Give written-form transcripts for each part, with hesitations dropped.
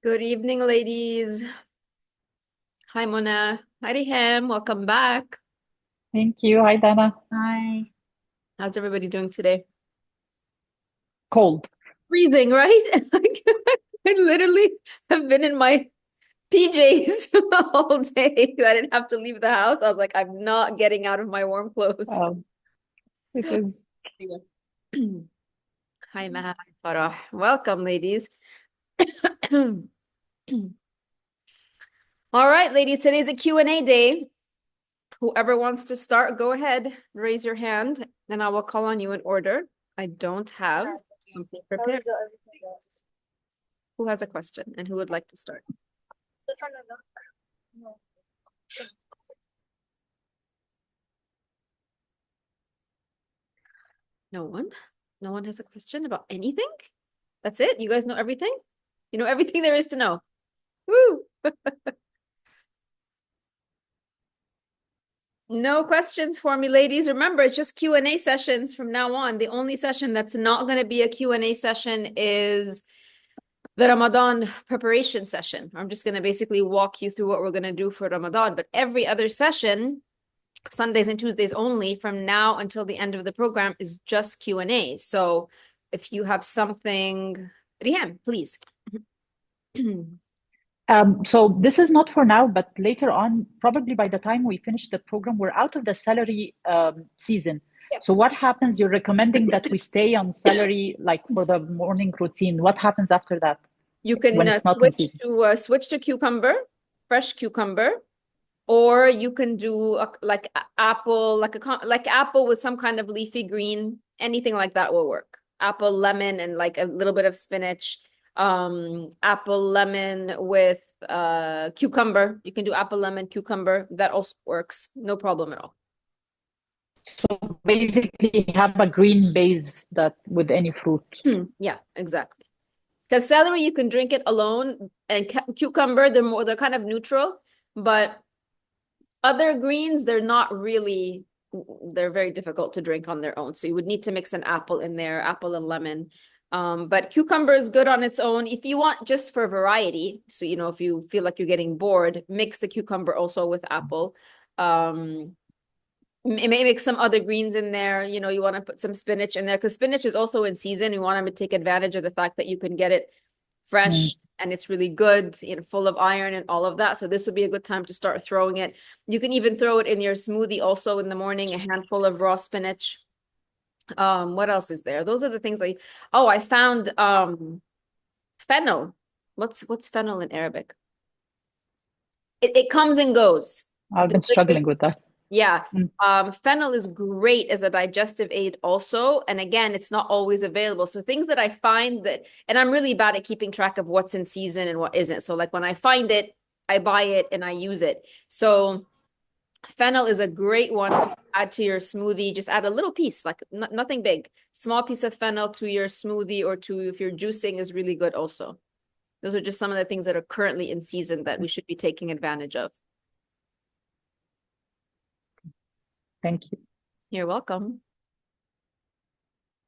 Good evening, ladies. Hi, Mona. Hi, Riham. Welcome back. Thank you. Hi, Dana. Hi. How's everybody doing today? Cold. Freezing, right? I literally have been in my PJs all day. I didn't have to leave the house. I was like, I'm not getting out of my warm clothes. It is. Yeah. Hi, Maha. Hi, Farah. Welcome, ladies. All right, ladies, today's a Q&A day. Whoever wants to start, go ahead, raise your hand, and I will call on you in order. I don't have something prepared. Who has a question and who would like to start? No one? No one has a question about anything? That's it? You guys know everything? You know everything there is to know. Woo! No questions for me, ladies. Remember, it's just Q&A sessions from now on. The only session that's not going to be a Q&A session is the Ramadan preparation session. I'm just going to basically walk you through what we're going to do for Ramadan. But every other session, Sundays and Tuesdays only, from now until the end of the program, is just Q&A. So if you have something, Riham, please. So this is not for now, but later on, probably by the time we finish the program, we're out of the salary season. So Yes. what happens? You're recommending that we stay on salary like for the morning routine. What happens after that You can when it's not in season? switch to cucumber, fresh cucumber, or you can do like apple, like apple with some kind of leafy green. Anything like that will work. Apple, lemon, and like a little bit of spinach. Apple, lemon with cucumber. You can do apple, lemon, cucumber. That also works. No problem at all. So basically, have a green base that with any fruit. Yeah, exactly. Because celery, you can drink it alone, and cucumber, they're kind of neutral, but other greens, they're very difficult to drink on their own. So you would need to mix an apple in there, apple and lemon. But cucumber is good on its own. If you want just for variety, so if you feel like you're getting bored, mix the cucumber also with apple. Maybe mix some other greens in there. You want to put some spinach in there because spinach is also in season. You want to take advantage of the fact that you can get it fresh and it's really good, full of iron and all of that. So this would be a good time to start throwing it. You can even throw it in your smoothie also in the morning, a handful of raw spinach. What else is there? Those are the things I found fennel. What's fennel in Arabic? It comes and goes. I've been struggling with that. Yeah. Fennel is great as a digestive aid also. And again, it's not always available. So things that I find and I'm really bad at keeping track of what's in season and what isn't. So like when I find it, I buy it and I use it. So fennel is a great one to add to your smoothie. Just add a little piece, like nothing big. Small piece of fennel to your smoothie or if you're juicing is really good also. Those are just some of the things that are currently in season that we should be taking advantage of. Thank you. You're welcome.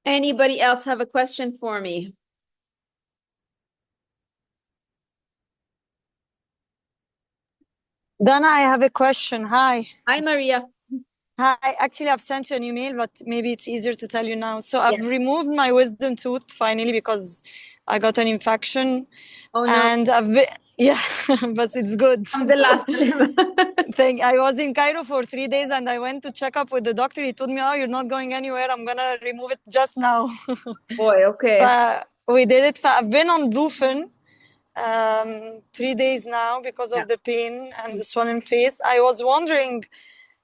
Anybody else have a question for me? Dana, I have a question. Hi. Hi, Maria. Hi. Actually, I've sent you an email, but maybe it's easier to tell you now. So I've removed my wisdom tooth finally because I got an infection. Oh, no. And yeah, but it's good. I'm the last I was in Cairo for 3 days and I went to check up with the doctor. He told me, oh, you're not going anywhere. I'm going to remove it just now. Boy, okay. We did it. I've been on Brufen 3 days now because of the pain and the swollen face. I was wondering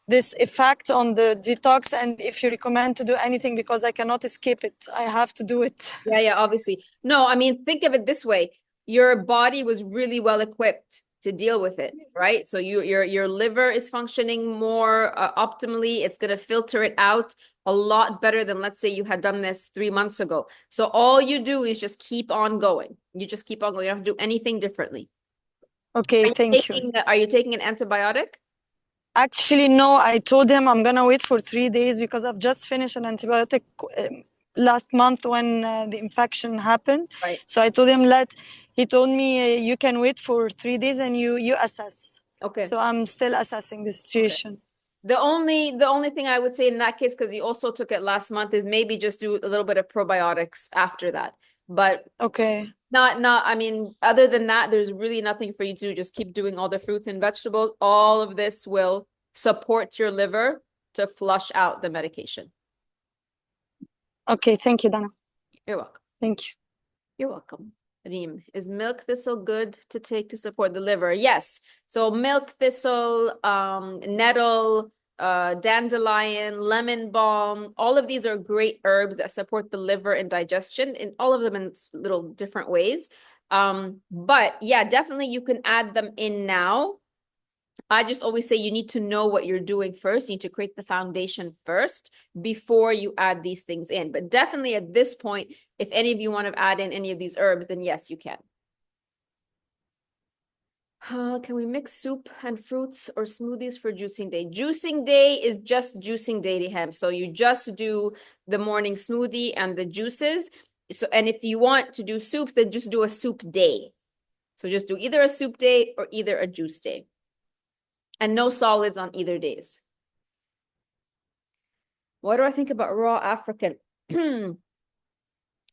this effect on the detox and if you recommend to do anything because I cannot escape it. I have to do it. Yeah, obviously. No, I mean, think of it this way. Your body was really well equipped to deal with it, right? So your liver is functioning more optimally. It's going to filter it out a lot better than, let's say, you had done this 3 months ago. So all you do is just keep on going. You just keep on going. You don't have to do anything differently. Okay, thank you. Are you taking an antibiotic? Actually, no. I told him I'm going to wait for 3 days because I've just finished an antibiotic last month when the infection happened. Right. So I told him, he told me you can wait for 3 days and you assess. Okay. So I'm still assessing the situation. The only thing I would say in that case, because you also took it last month, is maybe just do a little bit of probiotics after that. But Okay. I mean, other than that, there's really nothing for you to do. Just keep doing all the fruits and vegetables. All of this will support your liver to flush out the medication. Okay, thank you, Dana. You're welcome. Thank you. You're welcome. Reem, is milk thistle good to take to support the liver? Yes. So milk thistle, nettle, dandelion, lemon balm, all of these are great herbs that support the liver and digestion, and all of them in little different ways. But yeah, definitely you can add them in now. I just always say you need to know what you're doing first. You need to create the foundation first before you add these things in. But definitely at this point, if any of you want to add in any of these herbs, then yes, you can. Can we mix soup and fruits or smoothies for juicing day? Juicing day is just juicing day to him. So you just do the morning smoothie and the juices. So, and if you want to do soups, then just do a soup day. So just do either a soup day or either a juice day. And no solids on either days. What do I think about raw African?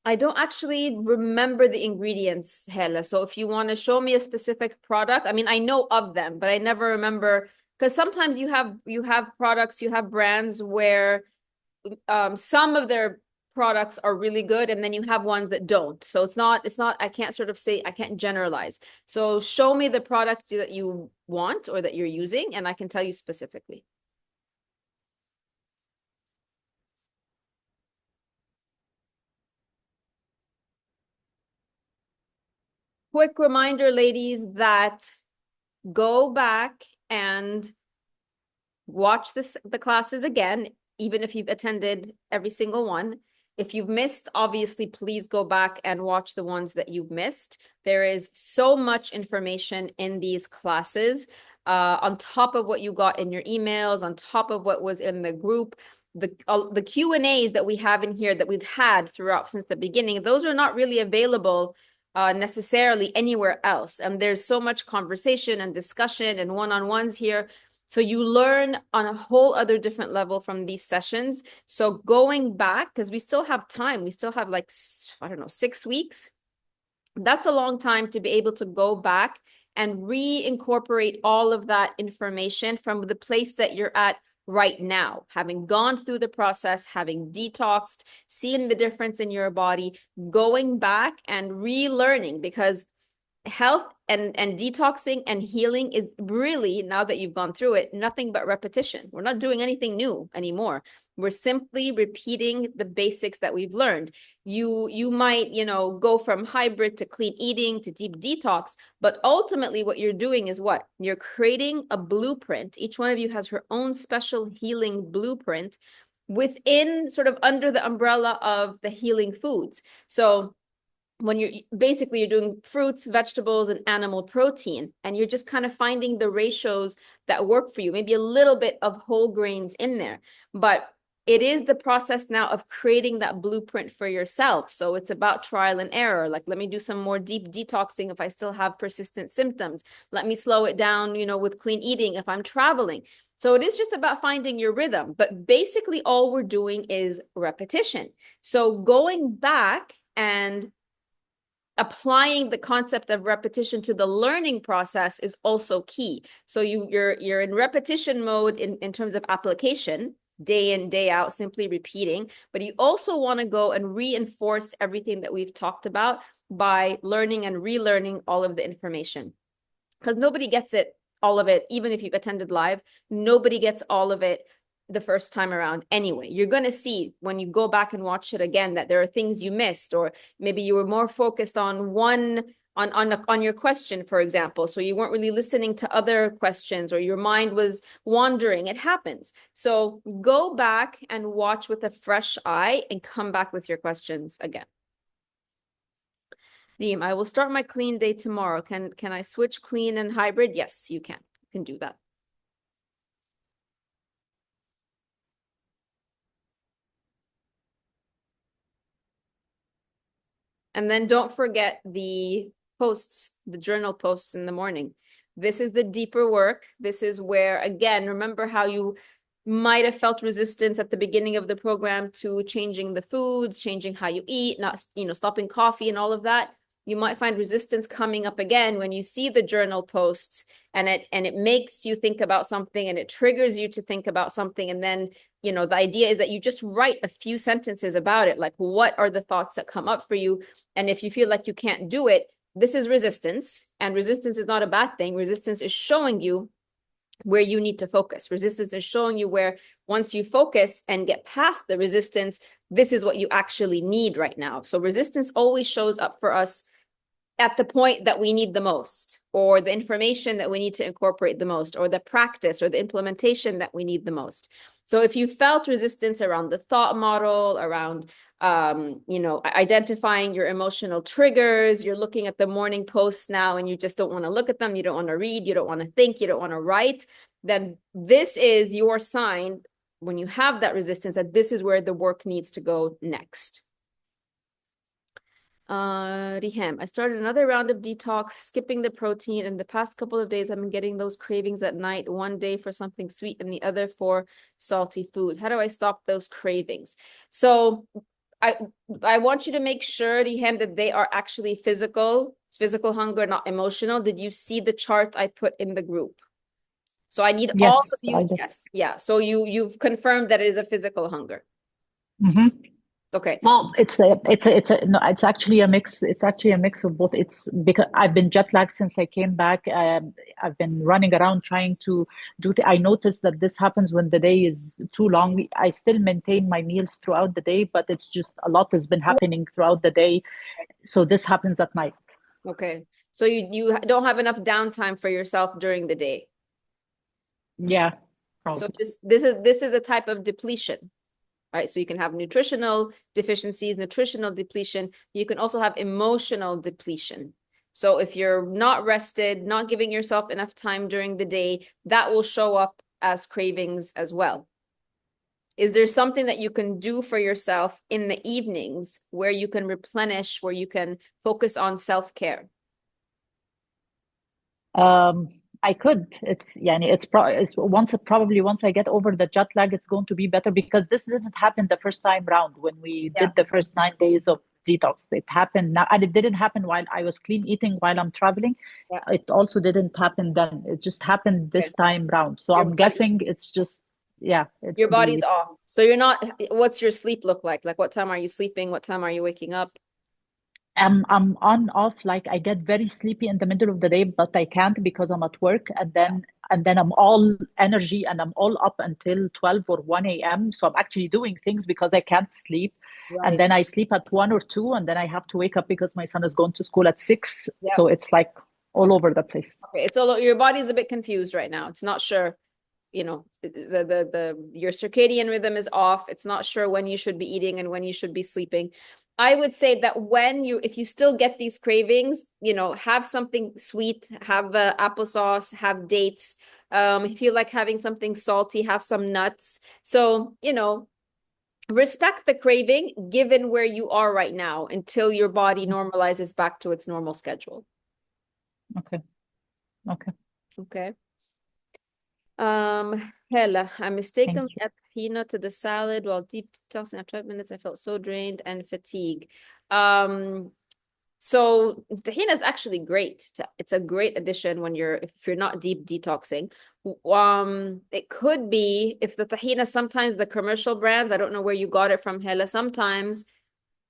I don't actually remember the ingredients, Hela. So if you want to show me a specific product, I mean, I know of them, but I never remember, because sometimes you have products, you have brands where some of their products are really good, and then you have ones that don't. So it's not, I can't sort of say, I can't generalize. So show me the product that you want or that you're using, and I can tell you specifically. Quick reminder, ladies, that go back and watch the classes again, even if you've attended every single one. If you've missed, obviously, please go back and watch the ones that you've missed. There is so much information in these classes, on top of what you got in your emails, on top of what was in the group. The Q&As that we have in here that we've had throughout since the beginning, those are not really available necessarily anywhere else. And there's so much conversation and discussion and one-on-ones here. So you learn on a whole other different level from these sessions. So going back, because we still have time, we still have like, I don't know, 6 weeks. That's a long time to be able to go back and reincorporate all of that information from the place that you're at right now, having gone through the process, having detoxed, seeing the difference in your body, going back and relearning, because health and detoxing and healing is really, now that you've gone through it, nothing but repetition. We're not doing anything new anymore. We're simply repeating the basics that we've learned. You might, go from hybrid to clean eating to deep detox, but ultimately what you're doing is what? You're creating a blueprint. Each one of you has her own special healing blueprint within, sort of under the umbrella of the healing foods. So when you're doing fruits, vegetables, and animal protein, and you're just kind of finding the ratios that work for you, maybe a little bit of whole grains in there, but it is the process now of creating that blueprint for yourself. So it's about trial and error. Like, let me do some more deep detoxing if I still have persistent symptoms. Let me slow it down, with clean eating if I'm traveling. So it is just about finding your rhythm, but basically all we're doing is repetition. So going back and applying the concept of repetition to the learning process is also key. So you're in repetition mode in terms of application, day in, day out, simply repeating, but you also want to go and reinforce everything that we've talked about by learning and relearning all of the information. Because nobody gets it, all of it, even if you've attended live, nobody gets all of it the first time around anyway. You're going to see when you go back and watch it again that there are things you missed, or maybe you were more focused on on your question, for example, so you weren't really listening to other questions, or your mind was wandering. It happens. So go back and watch with a fresh eye and come back with your questions again. Reem, I will start my clean day tomorrow. Can I switch clean and hybrid? Yes, you can. You can do that. And then don't forget the posts, the journal posts in the morning. This is the deeper work. This is where, again, remember how you might have felt resistance at the beginning of the program to changing the foods, changing how you eat, not, stopping coffee and all of that. You might find resistance coming up again when you see the journal posts and it makes you think about something and it triggers you to think about something. And then, the idea is that you just write a few sentences about it. Like, what are the thoughts that come up for you? And if you feel like you can't do it, this is resistance. And resistance is not a bad thing. Resistance is showing you where you need to focus. Resistance is showing you where once you focus and get past the resistance, this is what you actually need right now. So resistance always shows up for us at the point that we need the most, or the information that we need to incorporate the most, or the practice or the implementation that we need the most. So if you felt resistance around the thought model, around identifying your emotional triggers, you're looking at the morning posts now and you just don't want to look at them, you don't want to read, you don't want to think, you don't want to write, then this is your sign when you have that resistance that this is where the work needs to go next. Riham, I started another round of detox, skipping the protein. In the past couple of days, I've been getting those cravings at night, one day for something sweet and the other for salty food. How do I stop those cravings? So I want you to make sure, Riham, that they are actually physical. It's physical hunger, not emotional. Did you see the chart I put in the group? So I need all of Yes, I you. did. Yes. Yeah. So you've confirmed that it is a physical hunger. Mm-hmm. Okay. Well, no, it's actually a mix. It's actually a mix of both. It's because I've been jet lagged since I came back. I've been running around trying to I noticed that this happens when the day is too long. I still maintain my meals throughout the day, but it's just a lot has been happening throughout the day. So this happens at night. Okay. So you don't have enough downtime for yourself during the day. Yeah, So probably. this is a type of depletion, right? So you can have nutritional deficiencies, nutritional depletion. You can also have emotional depletion. So if you're not rested, not giving yourself enough time during the day, that will show up as cravings as well. Is there something that you can do for yourself in the evenings where you can replenish, where you can focus on self-care? I could. Probably once I get over the jet lag, it's going to be better because this didn't happen the first time round when we Yeah. did the first 9 days of detox. It happened now, and it didn't happen while I was clean eating while I'm traveling. Yeah. It also didn't happen then. It just happened Okay. this time round. So Your I'm body, guessing it's just, yeah, it's your body's off. So you're not, what's your sleep look like? Like what time are you sleeping? What time are you waking up? I'm on off, like I get very sleepy in the middle of the day, but I can't because I'm at work, and then I'm all energy and I'm all up until 12 or 1 a.m. So I'm actually doing things because I can't sleep. And Right. then I sleep at 1 or 2, and then I have to wake up because my son is going to school at 6. Yeah. So it's like all Okay. over the place. Okay. It's all your body's a bit confused right now. It's not sure, your circadian rhythm is off. It's not sure when you should be eating and when you should be sleeping. I would say that if you still get these cravings, have something sweet, have applesauce, have dates. If you like having something salty, have some nuts. So, respect the craving given where you are right now until your body normalizes back to its normal schedule. Okay. Okay. Okay. Hella, I Thank mistakenly you. added tahina to the salad while deep detoxing. After 5 minutes, I felt so drained and fatigued. So tahina is actually great. It's a great addition if you're not deep detoxing. It could be if the tahina, sometimes the commercial brands, I don't know where you got it from, Hella. Sometimes,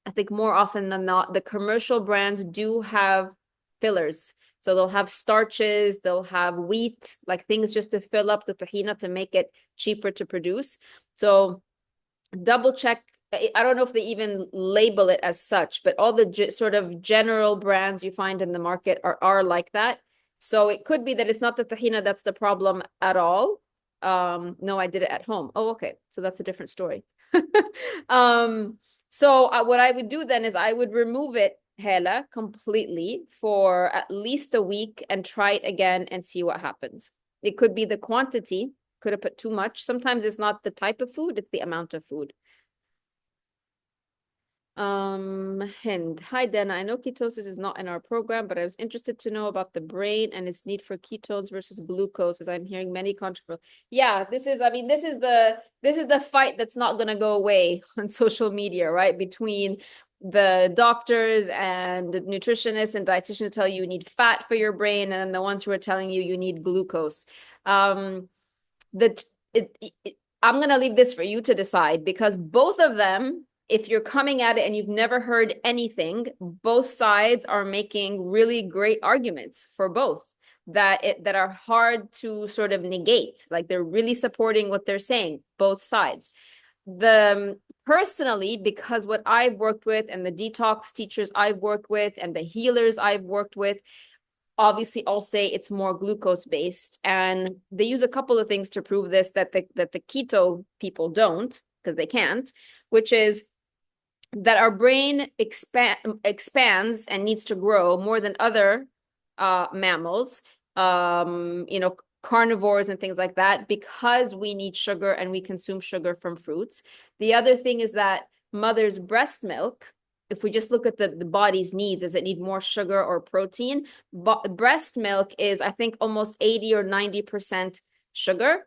I think more often than not, the commercial brands do have fillers. So they'll have starches, they'll have wheat, like things just to fill up the tahina to make it cheaper to produce. So double check. I don't know if they even label it as such, but all the sort of general brands you find in the market are like that. So it could be that it's not the tahina that's the problem at all. No, I did it at home. Oh, okay. So that's a different story. So what I would do then is I would remove it, Hela, completely for at least a week and try it again and see what happens. It could be the quantity, could have put too much. Sometimes it's not the type of food, it's the amount of food. Hind. Hi, Dana. I know ketosis is not in our program, but I was interested to know about the brain and its need for ketones versus glucose, as I'm hearing many controversial. Yeah, this is the fight that's not gonna go away on social media, right? Between the doctors and the nutritionists and dietitians who tell you need fat for your brain, and the ones who are telling you need glucose. The I'm gonna leave this for you to decide, because both of them, if you're coming at it and you've never heard anything, both sides are making really great arguments for both that are hard to sort of negate. Like, they're really supporting what they're saying, both sides. The personally, because what I've worked with and the detox teachers I've worked with and the healers I've worked with, obviously all say it's more glucose based, and they use a couple of things to prove this that the keto people don't, because they can't, which is that our brain expands and needs to grow more than other mammals, carnivores and things like that, because we need sugar and we consume sugar from fruits. The other thing is that mother's breast milk, if we just look at the body's needs, does it need more sugar or protein? But breast milk is, I think, almost 80 or 90% sugar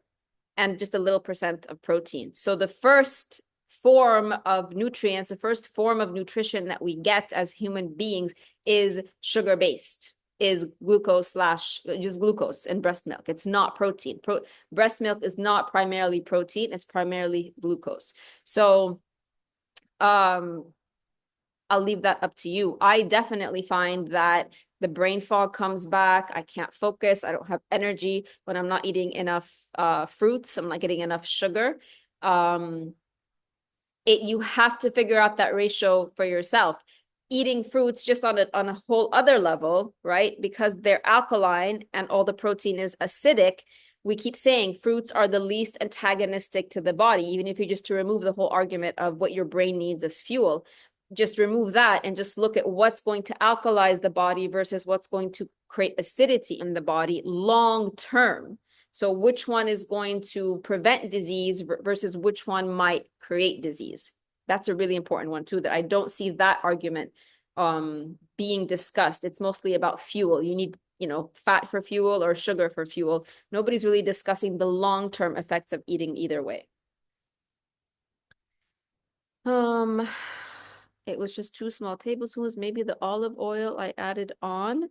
and just a little percent of protein. So the first form of nutrients, the first form of nutrition that we get as human beings is sugar-based, is glucose slash just glucose in breast milk. It's not protein. Breast milk is not primarily protein, it's primarily glucose. So I'll leave that up to you. I definitely find that the brain fog comes back. I can't focus. I don't have energy when I'm not eating enough fruits. I'm not getting enough sugar. You have to figure out that ratio for yourself. Eating fruits just on a whole other level, right? Because they're alkaline and all the protein is acidic. We keep saying fruits are the least antagonistic to the body, even if you just to remove the whole argument of what your brain needs as fuel. Just remove that and just look at what's going to alkalize the body versus what's going to create acidity in the body long term. So which one is going to prevent disease versus which one might create disease? That's a really important one too, that I don't see that argument being discussed. It's mostly about fuel. You need, fat for fuel or sugar for fuel. Nobody's really discussing the long-term effects of eating either way. It was just 2 small tablespoons, maybe the olive oil I added on.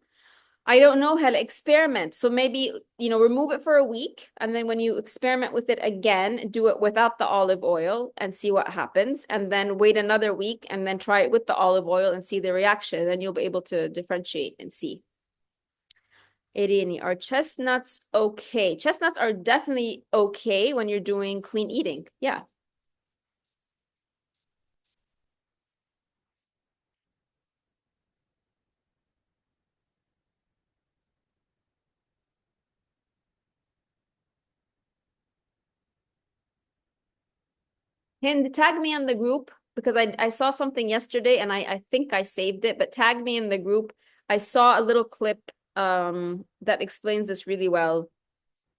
I don't know how to experiment. So maybe, remove it for a week. And then when you experiment with it again, do it without the olive oil and see what happens. And then wait another week and then try it with the olive oil and see the reaction. Then you'll be able to differentiate and see. Irini, are chestnuts okay? Chestnuts are definitely okay when you're doing clean eating. Yeah. Hind, tag me in the group, because I saw something yesterday and I think I saved it, but tag me in the group. I saw a little clip that explains this really well,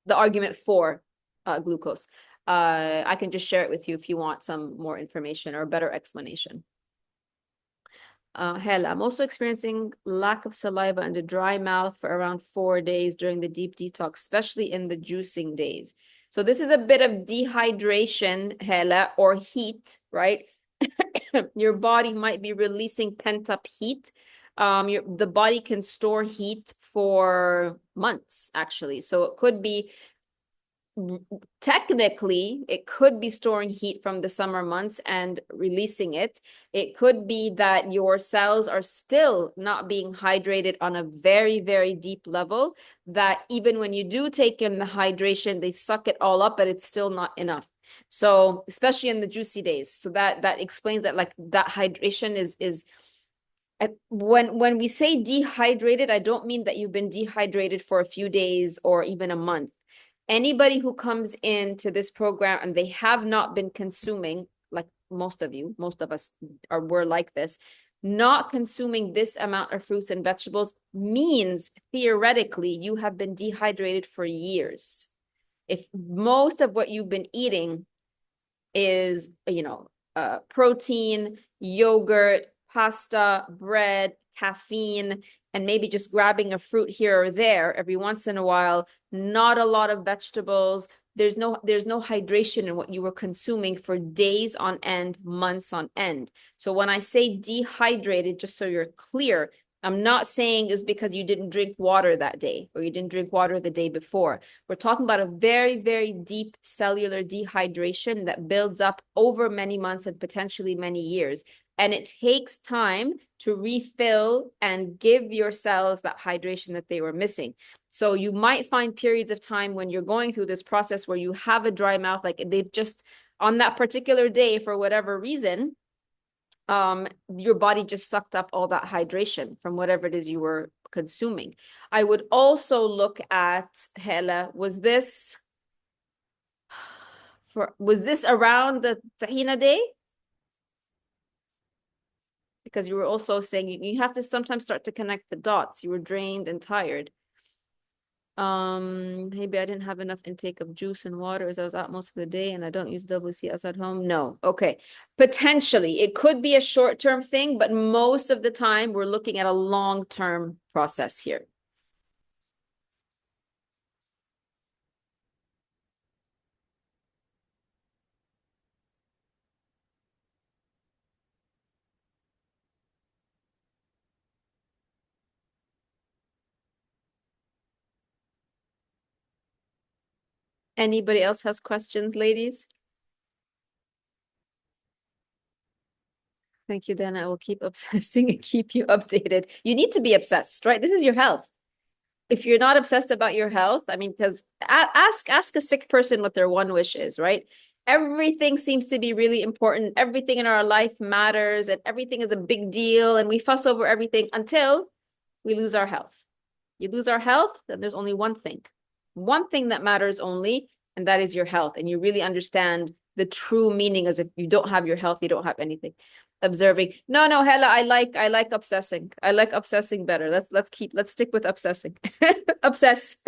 the argument for glucose. I can just share it with you if you want some more information or a better explanation. Hell, I'm also experiencing lack of saliva and a dry mouth for around 4 days during the deep detox, especially in the juicing days. So this is a bit of dehydration, Hela, or heat, right? Your body might be releasing pent-up heat. The body can store heat for months, actually. So it could be, technically, it could be storing heat from the summer months and releasing it. It could be that your cells are still not being hydrated on a very, very deep level, that even when you do take in the hydration, they suck it all up, but it's still not enough. So especially in the juicy days. So that explains that, like, that hydration is when we say dehydrated, I don't mean that you've been dehydrated for a few days or even a month. Anybody who comes into this program and they have not been consuming, like most of us were like this, not consuming this amount of fruits and vegetables means theoretically you have been dehydrated for years. If most of what you've been eating is, protein, yogurt, pasta, bread, caffeine, and maybe just grabbing a fruit here or there every once in a while, not a lot of vegetables. There's no hydration in what you were consuming for days on end, months on end. So when I say dehydrated, just so you're clear, I'm not saying it's because you didn't drink water that day or you didn't drink water the day before. We're talking about a very, very deep cellular dehydration that builds up over many months and potentially many years. And it takes time to refill and give your cells that hydration that they were missing. So you might find periods of time when you're going through this process where you have a dry mouth, like they've just on that particular day, for whatever reason, your body just sucked up all that hydration from whatever it is you were consuming. I would also look at, Hela, was this around the tahina day? Because you were also saying you have to sometimes start to connect the dots. You were drained and tired. Maybe I didn't have enough intake of juice and water as I was out most of the day and I don't use WC outside home. No. Okay. Potentially, it could be a short-term thing, but most of the time we're looking at a long-term process here. Anybody else has questions, ladies? Thank you, Dana. I will keep obsessing and keep you updated. You need to be obsessed, right? This is your health. If you're not obsessed about your health, I mean, because ask a sick person what their one wish is, right? Everything seems to be really important. Everything in our life matters and everything is a big deal. And we fuss over everything until we lose our health. You lose our health, then there's only one thing that matters only, and that is your health. And you really understand the true meaning as if you don't have your health, you don't have anything. Observing. No, Hela, I like obsessing. I like obsessing better. Let's stick with obsessing. Obsess.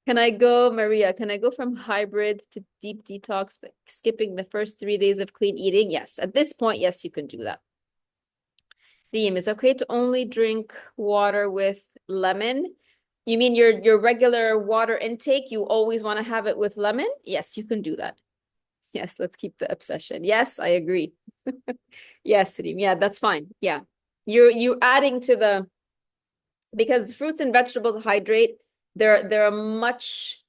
Maria, can I go from hybrid to deep detox, but skipping the first 3 days of clean eating? Yes. At this point, yes, you can do that. Liam, is it okay to only drink water with lemon? You mean your regular water intake, you always want to have it with lemon? Yes, you can do that. Yes, let's keep the obsession. Yes, I agree. Yes, Reem. Yeah, that's fine. Yeah. You're adding to because fruits and vegetables hydrate, they're a much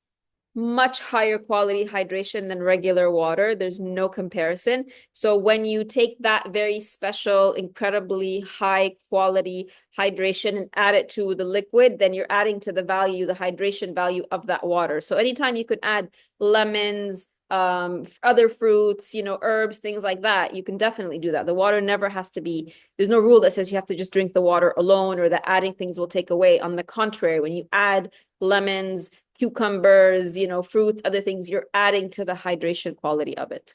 higher quality hydration than regular water. There's no comparison. So when you take that very special, incredibly high quality hydration and add it to the liquid, then you're adding to the hydration value of that water. So anytime you could add lemons, other fruits, herbs, things like that, you can definitely do that. The water never has to be, there's no rule that says you have to just drink the water alone or that adding things will take away. On the contrary, when you add lemons, cucumbers, fruits, other things, you're adding to the hydration quality of it.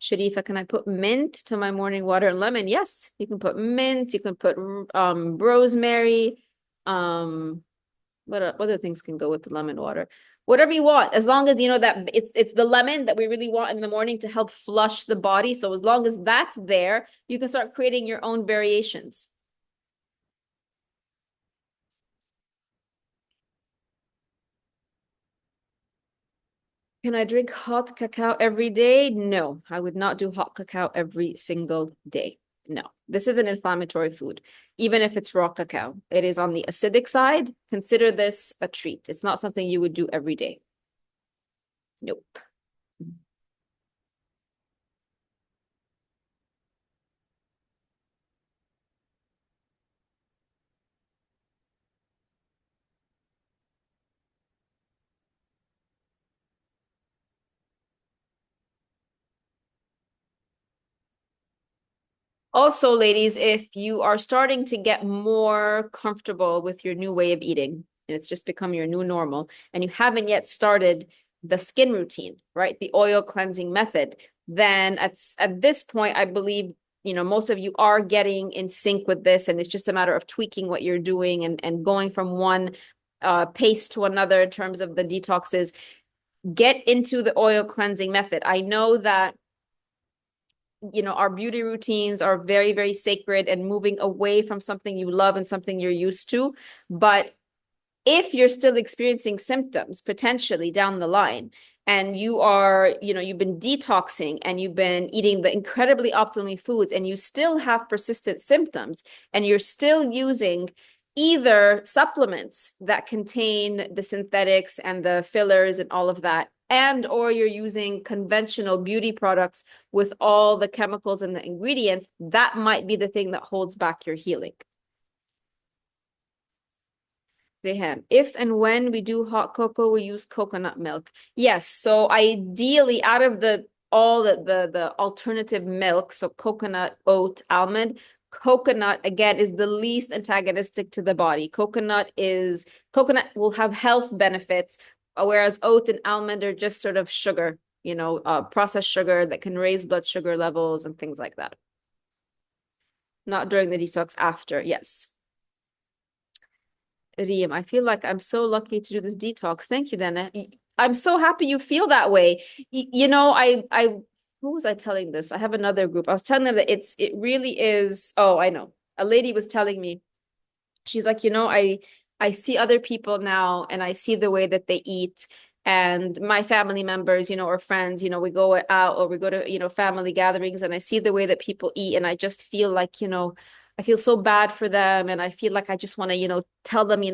Sharifa, can I put mint to my morning water and lemon? Yes, you can put mint, you can put rosemary. What other things can go with the lemon water? Whatever you want, as long as you know that it's the lemon that we really want in the morning to help flush the body. So as long as that's there, you can start creating your own variations. Can I drink hot cacao every day? No, I would not do hot cacao every single day. No, this is an inflammatory food, even if it's raw cacao. It is on the acidic side. Consider this a treat. It's not something you would do every day. Nope. Also, ladies, if you are starting to get more comfortable with your new way of eating, and it's just become your new normal, and you haven't yet started the skin routine, right? The oil cleansing method, then at this point, I believe, most of you are getting in sync with this, and it's just a matter of tweaking what you're doing and going from one pace to another in terms of the detoxes. get into the oil cleansing method. I know that our beauty routines are very, very sacred and moving away from something you love and something you're used to. But if you're still experiencing symptoms potentially down the line, and you've been detoxing and you've been eating the incredibly optimally foods and you still have persistent symptoms and you're still using either supplements that contain the synthetics and the fillers and all of that, and or you're using conventional beauty products with all the chemicals and the ingredients, that might be the thing that holds back your healing. If and when we do hot cocoa, we use coconut milk. Yes. So ideally, out of all the alternative milk, so coconut, oat, almond, coconut again is the least antagonistic to the body. Coconut will have health benefits, whereas oat and almond are just sort of sugar, processed sugar that can raise blood sugar levels and things like that. Not during the detox, after, yes. Riem, I feel like I'm so lucky to do this detox. Thank you, Dana. I'm so happy you feel that way. Who was I telling this? I have another group. I was telling them that it really is. Oh, I know. A lady was telling me, she's like, I see other people now and I see the way that they eat, and my family members, or friends, we go out or we go to, family gatherings, and I see the way that people eat, and I just feel like, I feel so bad for them. And I feel like I just want to, tell them, you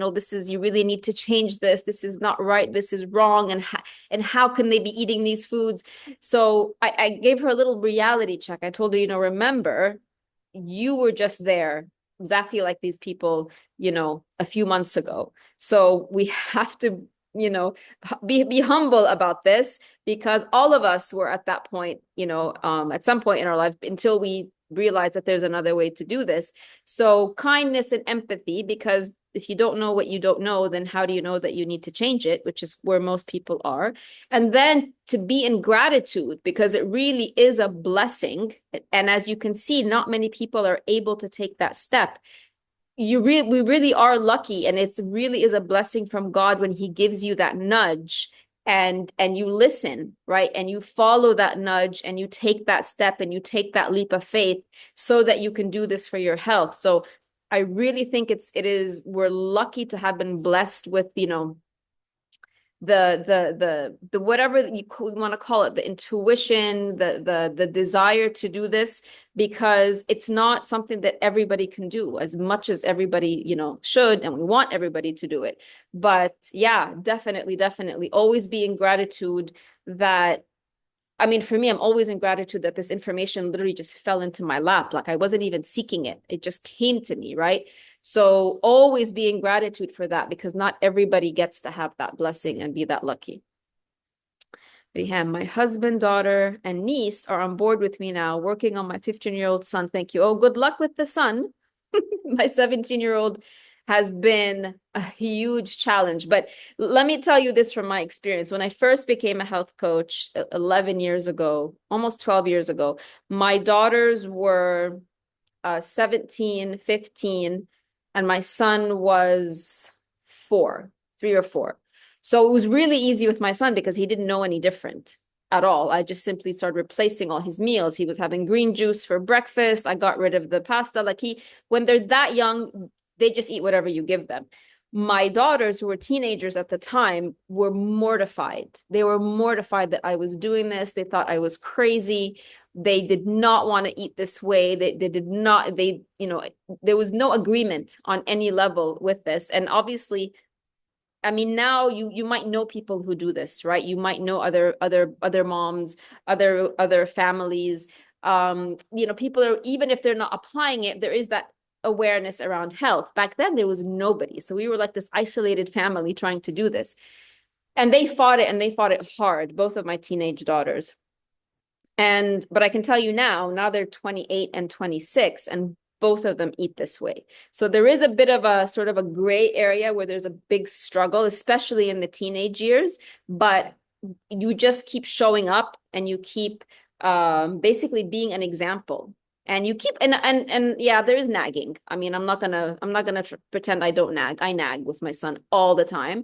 really need to change this. This is not right. This is wrong. And how can they be eating these foods? So I gave her a little reality check. I told her, remember, you were just there exactly like these people, a few months ago. So we have to, be humble about this, because all of us were at that point, at some point in our life, until we realize that there's another way to do this. So kindness and empathy, because if you don't know what you don't know, then how do you know that you need to change it, which is where most people are. And then to be in gratitude, because it really is a blessing. And as you can see, not many people are able to take that step. We really are lucky, and it's really is a blessing from God when he gives you that nudge, and you listen, right? And you follow that nudge and you take that step and you take that leap of faith so that you can do this for your health. So I really think we're lucky to have been blessed with, the whatever you want to call it, the intuition, the desire to do this, because it's not something that everybody can do as much as everybody, should, and we want everybody to do it. But yeah, definitely always be in gratitude that, I mean, for me, I'm always in gratitude that this information literally just fell into my lap. Like I wasn't even seeking it. It just came to me, right? So always be in gratitude for that, because not everybody gets to have that blessing and be that lucky. Riham, my husband, daughter, and niece are on board with me now, working on my 15-year-old son. Thank you. Oh, good luck with the son. My 17-year-old has been a huge challenge. But let me tell you this from my experience. When I first became a health coach 11 years ago, almost 12 years ago, my daughters were 17, 15, and my son was 3 or 4. So it was really easy with my son because he didn't know any different at all. I just simply started replacing all his meals. He was having green juice for breakfast. I got rid of the pasta. When they're that young, they just eat whatever you give them. My daughters, who were teenagers at the time, were mortified. They were mortified that I was doing this. They thought I was crazy. They did not want to eat this way. They did not, there was no agreement on any level with this. And obviously, I mean, now you might know people who do this, right? You might know other moms, other families. People are, even if they're not applying it, there is that awareness around health. Back then, there was nobody. So we were like this isolated family trying to do this. And they fought it, and they fought it hard, both of my teenage daughters. But I can tell you now they're 28 and 26, and both of them eat this way. So there is a bit of a sort of a gray area where there's a big struggle, especially in the teenage years, but you just keep showing up and you keep basically being an example. And you keep and yeah, there is nagging. I mean, I'm not gonna pretend I don't nag. I nag with my son all the time.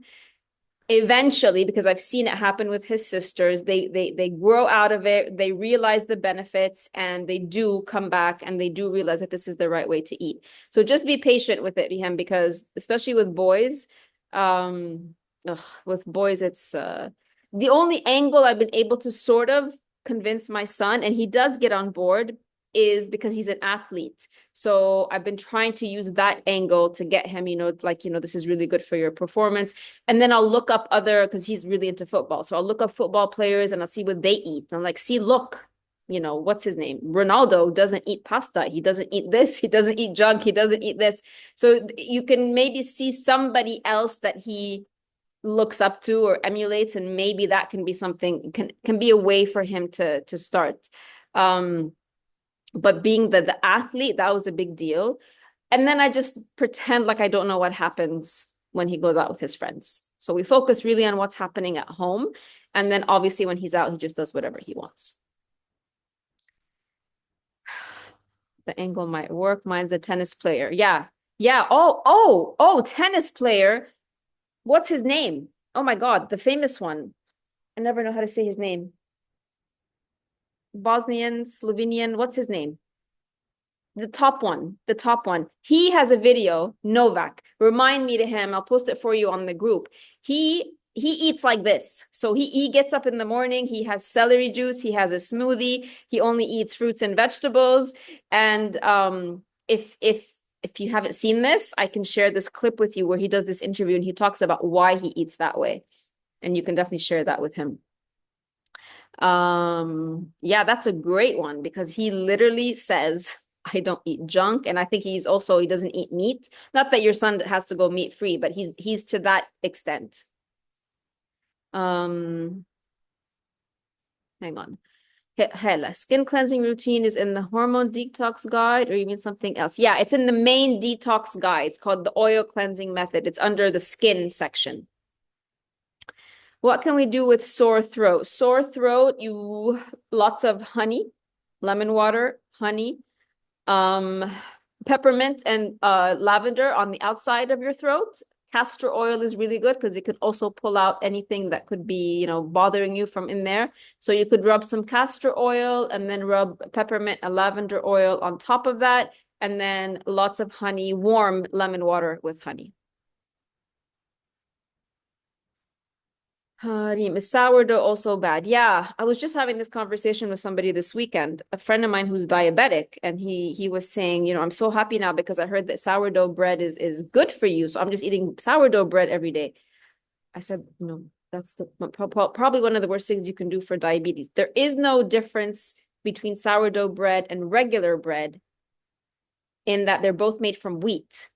eventually, because I've seen it happen with his sisters, they grow out of it, they realize the benefits, and they do come back and they do realize that this is the right way to eat. So just be patient with it, Rihan, because especially with boys, it's the only angle I've been able to sort of convince my son, and he does get on board, is because he's an athlete. So I've been trying to use that angle to get him, this is really good for your performance. And then I'll look up because he's really into football. So I'll look up football players and I'll see what they eat. And I'm like, see, look, what's his name? Ronaldo doesn't eat pasta. He doesn't eat this. He doesn't eat junk. He doesn't eat this. So you can maybe see somebody else that he looks up to or emulates, and maybe that can be something, can be a way for him to start. But being the athlete, that was a big deal. And then I just pretend like I don't know what happens when he goes out with his friends. So we focus really on what's happening at home. And then obviously when he's out, he just does whatever he wants. The angle might work. Mine's a tennis player. Yeah. Yeah. Oh, tennis player. What's his name? Oh my God, the famous one. I never know how to say his name. Bosnian, Slovenian, what's his name? The top one. He has a video, Novak. Remind me to him. I'll post it for you on the group. He eats like this. So he gets up in the morning, he has celery juice, he has a smoothie, he only eats fruits and vegetables. And if you haven't seen this, I can share this clip with you where he does this interview and he talks about why he eats that way. And you can definitely share that with him. Yeah, that's a great one, because he literally says, I don't eat junk. And I think he doesn't eat meat. Not that your son has to go meat free, but he's to that extent. Hang on. Hela, skin cleansing routine is in the hormone detox guide, or you mean something else? Yeah, it's in the main detox guide. It's called the oil cleansing method. It's under the skin section. What can we do with sore throat? Sore throat, lots of honey, lemon water, honey, peppermint and lavender on the outside of your throat. Castor oil is really good because it could also pull out anything that could be, bothering you from in there. So you could rub some castor oil and then rub peppermint and lavender oil on top of that. And then lots of honey, warm lemon water with honey. Is sourdough also bad? Yeah, I was just having this conversation with somebody this weekend, a friend of mine who's diabetic, and he was saying, I'm so happy now because I heard that sourdough bread is good for you, so I'm just eating sourdough bread every day. I said, no, that's probably one of the worst things you can do for diabetes. There is no difference between sourdough bread and regular bread in that they're both made from wheat.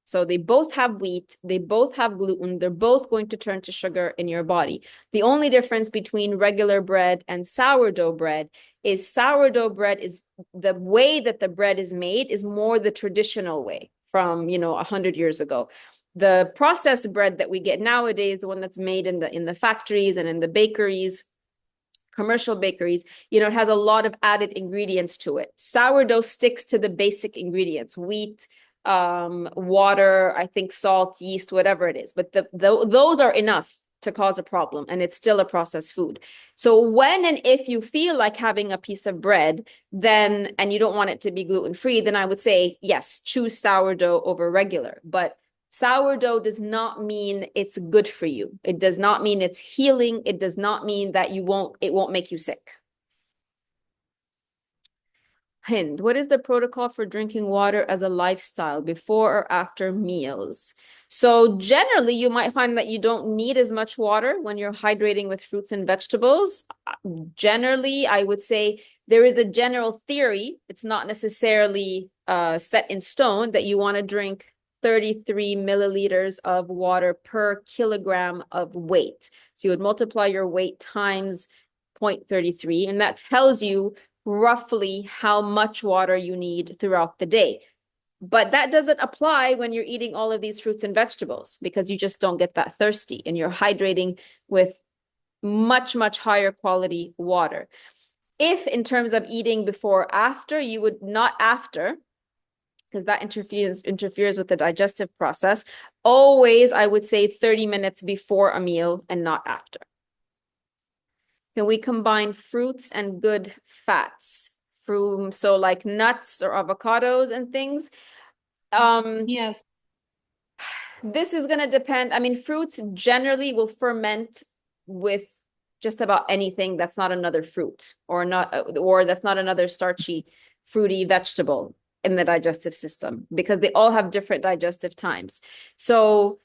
So they both have wheat, they both have gluten, they're both going to turn to sugar in your body. The only difference between regular bread and sourdough bread is the way that the bread is made is more the traditional way from, 100 years ago. The processed bread that we get nowadays, the one that's made in the factories and in the bakeries, commercial bakeries, it has a lot of added ingredients to it. Sourdough sticks to the basic ingredients, wheat, water, I think salt, yeast, whatever it is. But those are enough to cause a problem, and it's still a processed food. So when and if you feel like having a piece of bread, and you don't want it to be gluten-free, then I would say, yes, choose sourdough over regular. But sourdough does not mean it's good for you. It does not mean it's healing. It does not mean that it won't make you sick. Hind, what is the protocol for drinking water as a lifestyle before or after meals? So generally, you might find that you don't need as much water when you're hydrating with fruits and vegetables. Generally, I would say there is a general theory. It's not necessarily set in stone that you want to drink 33 milliliters of water per kilogram of weight. So you would multiply your weight times 0.33, and that tells you roughly how much water you need throughout the day. But that doesn't apply when you're eating all of these fruits and vegetables, because you just don't get that thirsty and you're hydrating with much, much higher quality water. If in terms of eating before or after, you would not after, because that interferes with the digestive process. Always, I would say 30 minutes before a meal and not after. Can we combine fruits and good fats? So like nuts or avocados and things. Yes. This is going to depend. I mean, fruits generally will ferment with just about anything that's not another fruit or that's not another starchy, fruity vegetable in the digestive system, because they all have different digestive times. So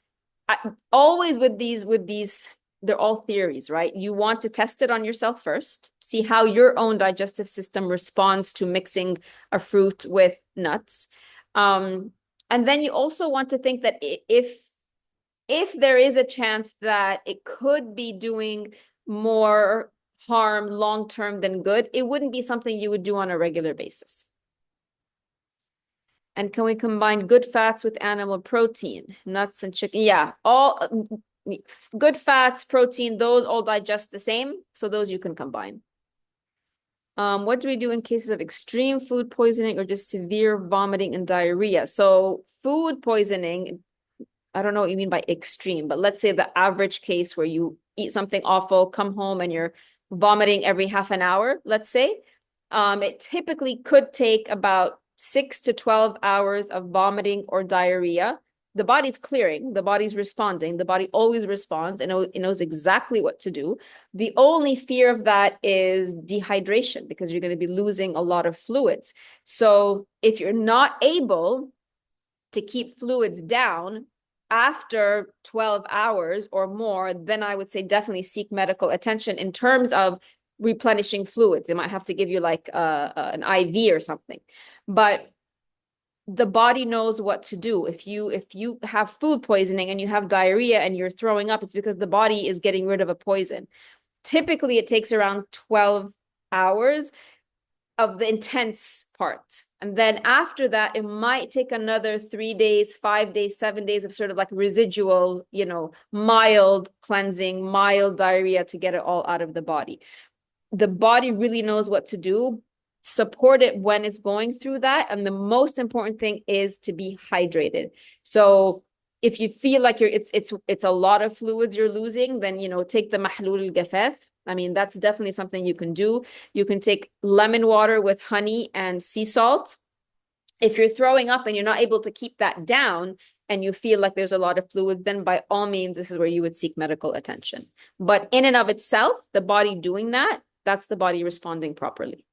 always with these, they're all theories, right? You want to test it on yourself first, see how your own digestive system responds to mixing a fruit with nuts. And then you also want to think that if there is a chance that it could be doing more harm long-term than good, it wouldn't be something you would do on a regular basis. And can we combine good fats with animal protein, nuts and chicken? Yeah, all good fats, protein, those all digest the same. So those you can combine. What do we do in cases of extreme food poisoning or just severe vomiting and diarrhea? So food poisoning, I don't know what you mean by extreme, but let's say the average case where you eat something awful, come home and you're vomiting every half an hour, let's say. It typically could take about 6 to 12 hours of vomiting or diarrhea. The body's clearing, the body's responding, the body always responds and it knows exactly what to do. The only fear of that is dehydration, because you're going to be losing a lot of fluids. So if you're not able to keep fluids down after 12 hours or more, then I would say definitely seek medical attention in terms of replenishing fluids. They might have to give you like an IV or something. But the body knows what to do. If you have food poisoning and you have diarrhea and you're throwing up, it's because the body is getting rid of a poison. Typically, it takes around 12 hours of the intense part. And then after that, it might take another 3 days, 5 days, 7 days of sort of like residual, mild cleansing, mild diarrhea to get it all out of the body. The body really knows what to do. Support it when it's going through that. And the most important thing is to be hydrated. So if you feel like it's a lot of fluids you're losing, then take the mahlul al-gafaf. I mean, that's definitely something you can do. You can take lemon water with honey and sea salt. If you're throwing up and you're not able to keep that down and you feel like there's a lot of fluid, then by all means, this is where you would seek medical attention. But in and of itself, the body doing that, that's the body responding properly.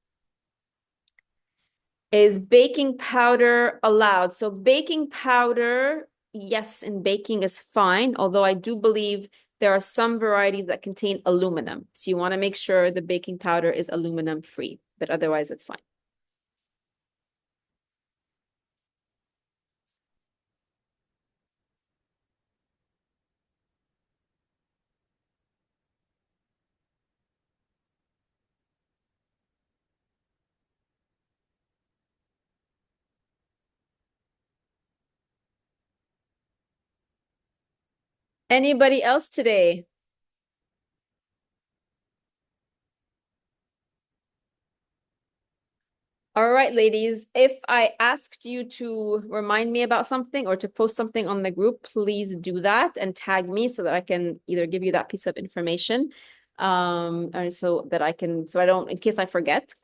Is baking powder allowed? So baking powder, yes, in baking is fine, although I do believe there are some varieties that contain aluminum. So you want to make sure the baking powder is aluminum free, but otherwise it's fine. Anybody else today? All right, ladies, if I asked you to remind me about something or to post something on the group, please do that and tag me so that I can either give you that piece of information, and so I don't, in case I forget.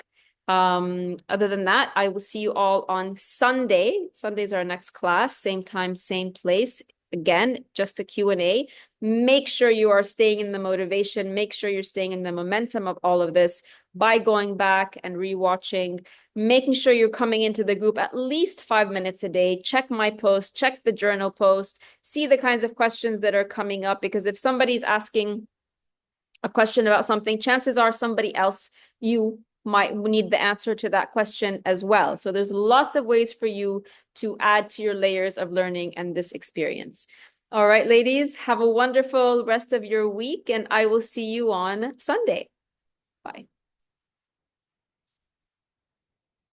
Other than that, I will see you all on Sunday. Sunday's our next class, same time, same place. Again, just a Q&A. Make sure you are staying in the motivation. Make sure you're staying in the momentum of all of this by going back and rewatching, making sure you're coming into the group at least 5 minutes a day. Check my post, check the journal post, see the kinds of questions that are coming up, because if somebody's asking a question about something, chances are somebody else, you might need the answer to that question as well. So there's lots of ways for you to add to your layers of learning and this experience. All right, ladies, have a wonderful rest of your week, and I will see you on Sunday. Bye.